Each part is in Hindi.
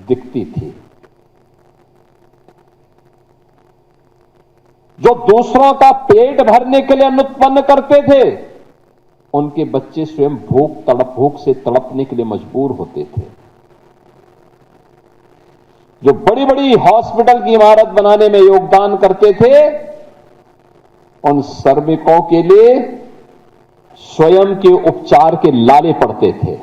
दिखती थी। जो दूसरों का पेट भरने के लिए अन्न उत्पन्न करते थे, उनके बच्चे स्वयं भूख से तड़पने के लिए मजबूर होते थे। जो बड़ी बड़ी हॉस्पिटल की इमारत बनाने में योगदान करते थे, उन श्रमिकों के लिए स्वयं के उपचार के लाले पड़ते थे।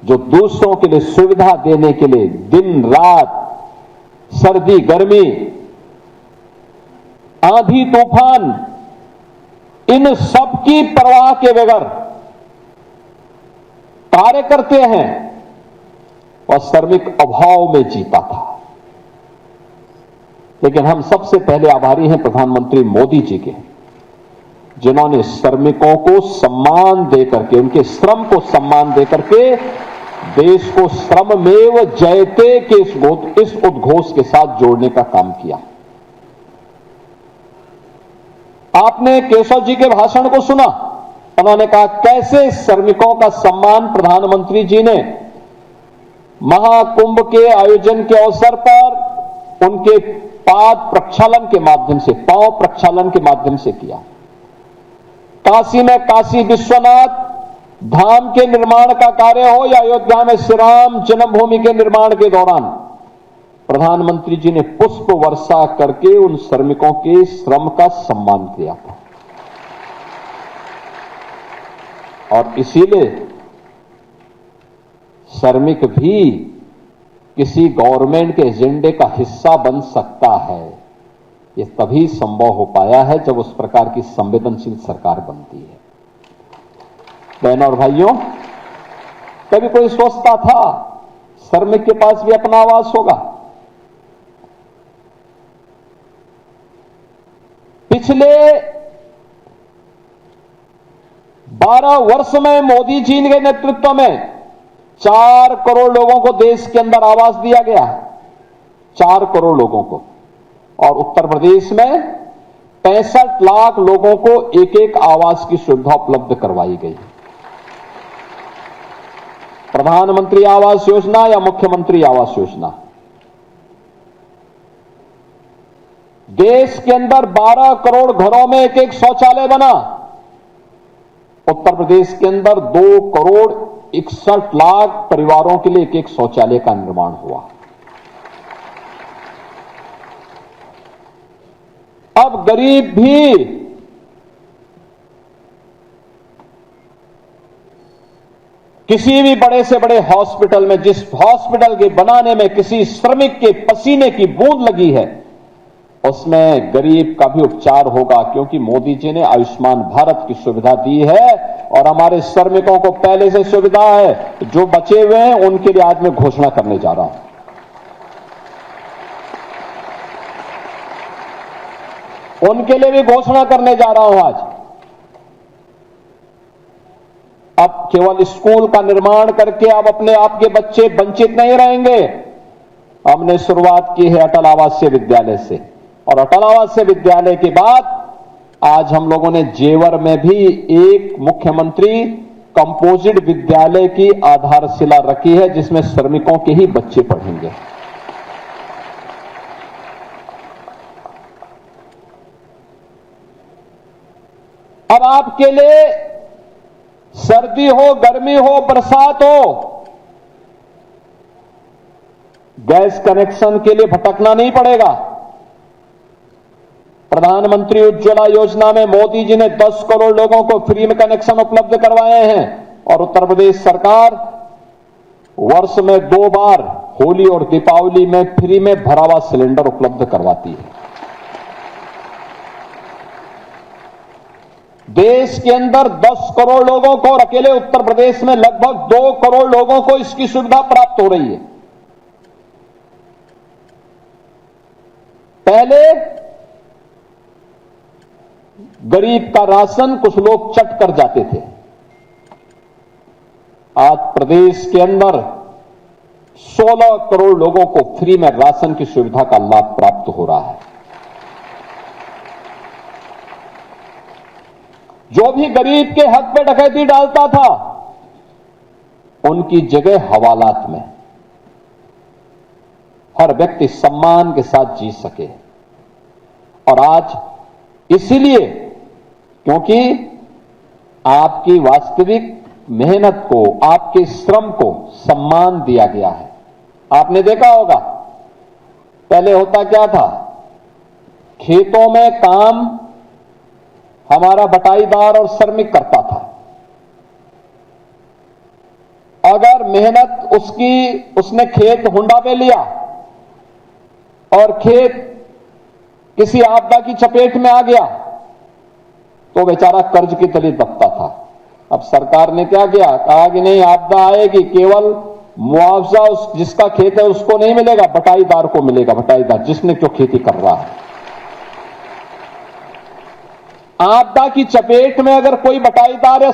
जो दूसरों के लिए सुविधा देने के लिए दिन रात, सर्दी गर्मी, आंधी तूफान, इन सब की परवाह के बगैर कार्य करते हैं, और श्रमिक अभाव में जीता था। लेकिन हम सबसे पहले आभारी हैं प्रधानमंत्री मोदी जी के, जिन्होंने श्रमिकों को सम्मान देकर के, उनके श्रम को सम्मान देकर के देश को श्रममेव जयते के इस उद्घोष के साथ जोड़ने का काम किया। आपने केशव जी के भाषण को सुना। उन्होंने कहा कैसे श्रमिकों का सम्मान प्रधानमंत्री जी ने महाकुंभ के आयोजन के अवसर पर उनके पाद प्रक्षालन के माध्यम से, पांव प्रक्षालन के माध्यम से किया। काशी में काशी विश्वनाथ धाम के निर्माण का कार्य हो या अयोध्या में श्री राम जन्मभूमि के निर्माण के दौरान प्रधानमंत्री जी ने पुष्प वर्षा करके उन श्रमिकों के श्रम का सम्मान किया था। और इसीलिए श्रमिक भी किसी गवर्नमेंट के एजेंडे का हिस्सा बन सकता है। यह तभी संभव हो पाया है जब उस प्रकार की संवेदनशील सरकार बनती है। बहनों और भाइयों, कभी कोई सोचता था श्रमिक के पास भी अपना आवाज होगा? पिछले 12 वर्ष में मोदी जी के नेतृत्व में 4 करोड़ लोगों को देश के अंदर आवास दिया गया। 4 करोड़ लोगों को। और उत्तर प्रदेश में 65 लाख लोगों को एक एक आवास की सुविधा उपलब्ध करवाई गई। प्रधानमंत्री आवास योजना या मुख्यमंत्री आवास योजना, देश के अंदर 12 करोड़ घरों में एक एक शौचालय बना। उत्तर प्रदेश के अंदर 2 करोड़ 61 लाख परिवारों के लिए एक एक शौचालय का निर्माण हुआ। अब गरीब भी किसी भी बड़े से बड़े हॉस्पिटल में, जिस हॉस्पिटल के बनाने में किसी श्रमिक के पसीने की बूंद लगी है, उसमें गरीब का भी उपचार होगा, क्योंकि मोदी जी ने आयुष्मान भारत की सुविधा दी है। और हमारे श्रमिकों को पहले से सुविधा है। जो बचे हुए हैं उनके लिए आज मैं घोषणा करने जा रहा हूं। उनके लिए भी घोषणा करने जा रहा हूं आज। अब केवल स्कूल का निर्माण करके अब अपने आप के बच्चे वंचित नहीं रहेंगे। हमने शुरुआत की है अटल आवासीय विद्यालय से, और अटल आवासीय विद्यालय के बाद आज हम लोगों ने जेवर में भी एक मुख्यमंत्री कंपोजिट विद्यालय की आधारशिला रखी है, जिसमें श्रमिकों के ही बच्चे पढ़ेंगे। अब आपके लिए सर्दी हो, गर्मी हो, बरसात हो, गैस कनेक्शन के लिए भटकना नहीं पड़ेगा। प्रधानमंत्री उज्ज्वला योजना में मोदी जी ने 10 करोड़ लोगों को फ्री में कनेक्शन उपलब्ध करवाए हैं। और उत्तर प्रदेश सरकार वर्ष में 2 बार होली और दीपावली में फ्री में भरा हुआ सिलेंडर उपलब्ध करवाती है। देश के अंदर 10 करोड़ लोगों को और अकेले उत्तर प्रदेश में लगभग 2 करोड़ लोगों को इसकी सुविधा प्राप्त हो रही है। पहले गरीब का राशन कुछ लोग चट कर जाते थे। आज प्रदेश के अंदर 16 करोड़ लोगों को फ्री में राशन की सुविधा का लाभ प्राप्त हो रहा है। जो भी गरीब के हक पे डकैती डालता था, उनकी जगह हवालात में, हर व्यक्ति सम्मान के साथ जी सके। और आज इसीलिए, क्योंकि आपकी वास्तविक मेहनत को, आपके श्रम को सम्मान दिया गया है। आपने देखा होगा पहले होता क्या था, खेतों में काम हमारा बटाईदार और श्रमिक करता था। अगर मेहनत उसने खेत हुंडा पे लिया और खेत किसी आपदा की चपेट में आ गया तो बेचारा कर्ज की तले दबता था। अब सरकार ने क्या किया, कहा कि नहीं, आपदा आएगी, केवल मुआवजा जिसका खेत है उसको नहीं मिलेगा, बटाईदार को मिलेगा। बटाईदार जिसने जो खेती कर रहा है। आपदा की चपेट में अगर कोई बटाईदार या